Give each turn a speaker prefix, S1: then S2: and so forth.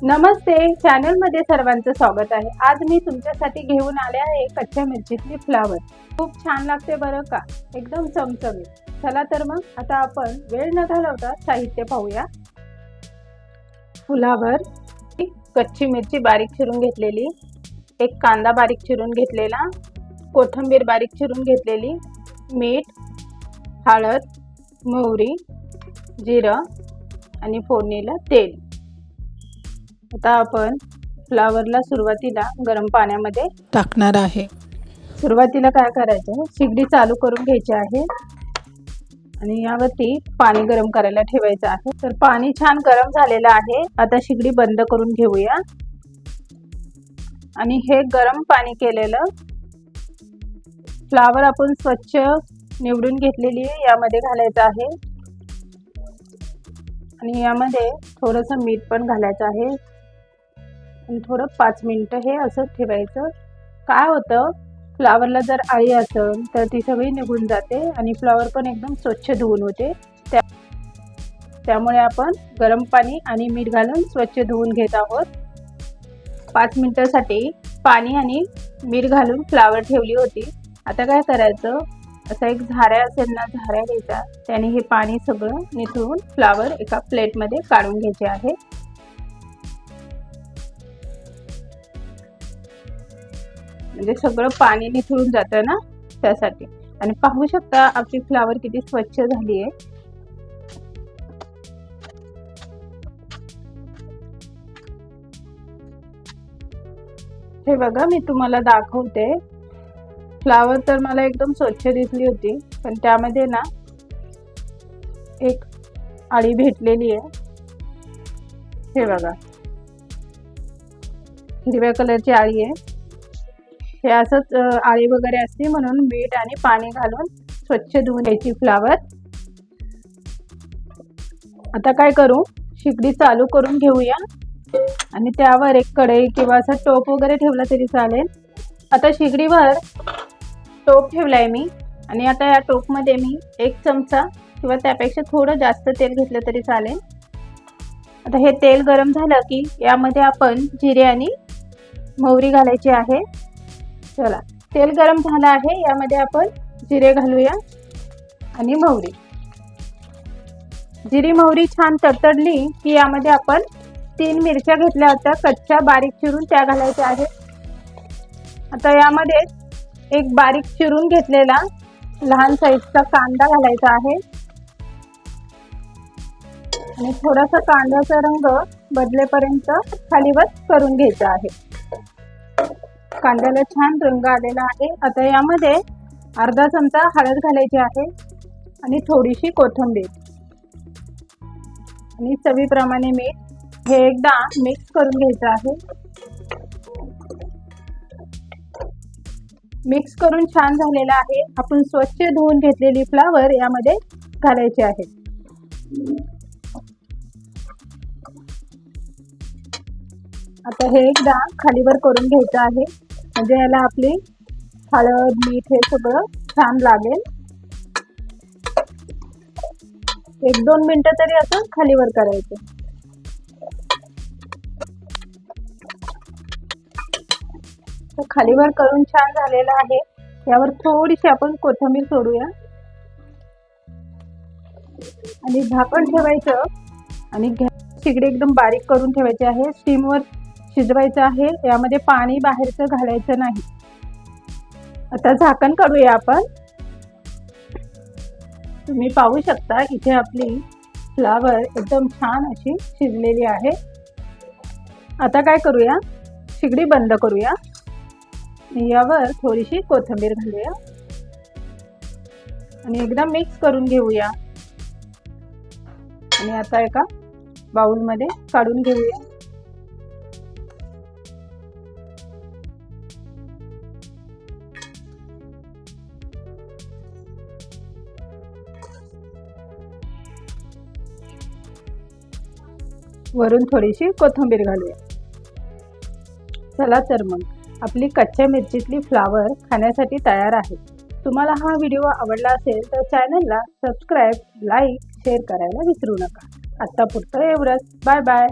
S1: नमस्ते, channel मध्ये सर्वांचं स्वागत आहे। आज मी तुमच्यासाठी घेऊन आले आहे कच्च्या मिरचीतली फ्लावर। खूप छान लागते बरं का, एकदम चमचमीत। चला तर मग आता आपण वेळ न घालवता साहित्य पाहूया। फ्लावर, कच्ची मिरची बारीक चिरून घेतलेली, एक कांदा बारीक चिरून घेतलेला, कोथिंबीर बारीक चिरून घेतलेली, मीठ, हळद, मोहरी, जिरं आणि फोडणीला तेल। आता आपण फ्लावरला सुरुवातीला गरम पाण्यामध्ये टाकणार आहे। सुरुवातीला काय करायचं, शिगडी चालू करून घ्यायची आहे आणि यावरती पाणी गरम करायला ठेवायचं आहे। तर पाणी छान गरम झालेलं आहे। आता शिगडी बंद करून घेऊया आणि हे गरम पाणी केलेलं फ्लावर आपण स्वच्छ निवडून घेतलेली यामध्ये घालायचं आहे आणि यामध्ये थोडंसं मीठ पण घालायचं आहे आणि थोडं 5 मिनिटं हे असं ठेवायचं। काय होतं, फ्लावरला जर आळी असेल तर ती सगळी निघून जाते आणि फ्लावर पण एकदम स्वच्छ धुवून होते। त्यामुळे आपण गरम पाणी आणि मीठ घालून स्वच्छ धुवून घेत आहोत। 5 मिनिटांसाठी पाणी आणि मीठ घालून फ्लावर ठेवली होती। आता काय करायचं, असा एक झाऱ्या असेल ना, झाऱ्या घ्यायचा, त्याने हे पाणी सगळं निथळून फ्लावर एका प्लेटमध्ये काढून घ्यायचे आहे। म्हणजे सगळं पाणी निथळून जातं ना, त्यासाठी। आणि पाहू शकता आपली फ्लावर किती स्वच्छ झाली आहे। हे बघा, मी तुम्हाला दाखवते। फ्लावर तर मला एकदम स्वच्छ दिसली होती, पण त्यामध्ये ना एक आळी भेटलेली आहे। हे बघा, हिरव्या कलरची आळी आहे। हे असंच आळी वगैरे असते म्हणून मीठ आणि पाणी घालून स्वच्छ धुवून घ्यायची फ्लावर। आता काय करू, शिगडी चालू करून घेऊया आणि त्यावर एक कढई किंवा असा टोप वगैरे ठेवला तरी चालेल। आता शिगडीवर टोप ठेवलाय मी आणि आता या टोपमध्ये मी 1 चमचा किंवा त्यापेक्षा थोडं जास्त तेल घेतलं तरी चालेल। आता हे तेल गरम झालं की यामध्ये आपण जिरे आणि मोहरी घालायची आहे। चला, तेल गरम झालं आहे, यामध्ये आपण जिरे घालूया आणि मोहरी। जिरी मोहरी छान तडतडली की यामध्ये आपण 3 मिरच्या घेतल्या होत्या कच्च्या बारीक चिरून, त्या घालायच्या आहेत। आता यामध्ये एक बारीक चिरून घेतलेला लहान साईजचा कांदा घालायचा आहे आणि थोडासा कांद्याचा रंग बदलेपर्यंत खालीवर करून घ्यायचा आहे। कांद्याला छान रंग आलेला आहे। आता यामध्ये अर्धा चमचा हळद घालायची आहे आणि थोडीशी कोथिंबीर आणि चवीप्रमाणे मीठ। हे एकदा मिक्स करून घ्यायचं आहे। मिक्स करून छान झालेला आहे। आपण स्वच्छ धुवून घेतलेली फ्लावर यामध्ये घालायची आहे। आता हे एकदा खालीवर करून घ्यायचं आहे, म्हणजे याला आपली हळद मीठ हे सगळं छान लागेल। 1-2 मिनिटं तरी असं खालीवर करायचं। तर खालीवर करून छान झालेलं आहे। यावर थोडीशी आपण कोथिंबीर सोडूया आणि झाकण ठेवायचं आणि शिगडी एकदम बारीक करून ठेवायची आहे। स्टीमवर शिजवायचं आहे, यामध्ये पाणी बाहेरचं घालायचं नाही। आता झाकण काढूया आपण। तुम्ही पाहू शकता इथे आपली फ्लावर एकदम छान अशी शिजलेली आहे। आता काय करूया, शिगडी बंद करूया, यावर थोडीशी कोथिंबीर घालूया आणि एकदा मिक्स करून घेऊया आणि आता एका बाउलमध्ये काढून घेऊया। वरून थोडीशी कोथिंबीर घालूया। चला तर मग आपली कच्च्या मिरचीतली फ्लावर खाण्यासाठी तयार आहे। तुम्हाला हा व्हिडिओ आवडला असेल तर चॅनलला सबस्क्राईब, लाईक, शेअर करायला विसरू नका। आता पुरतं एवढंच। Bye bye.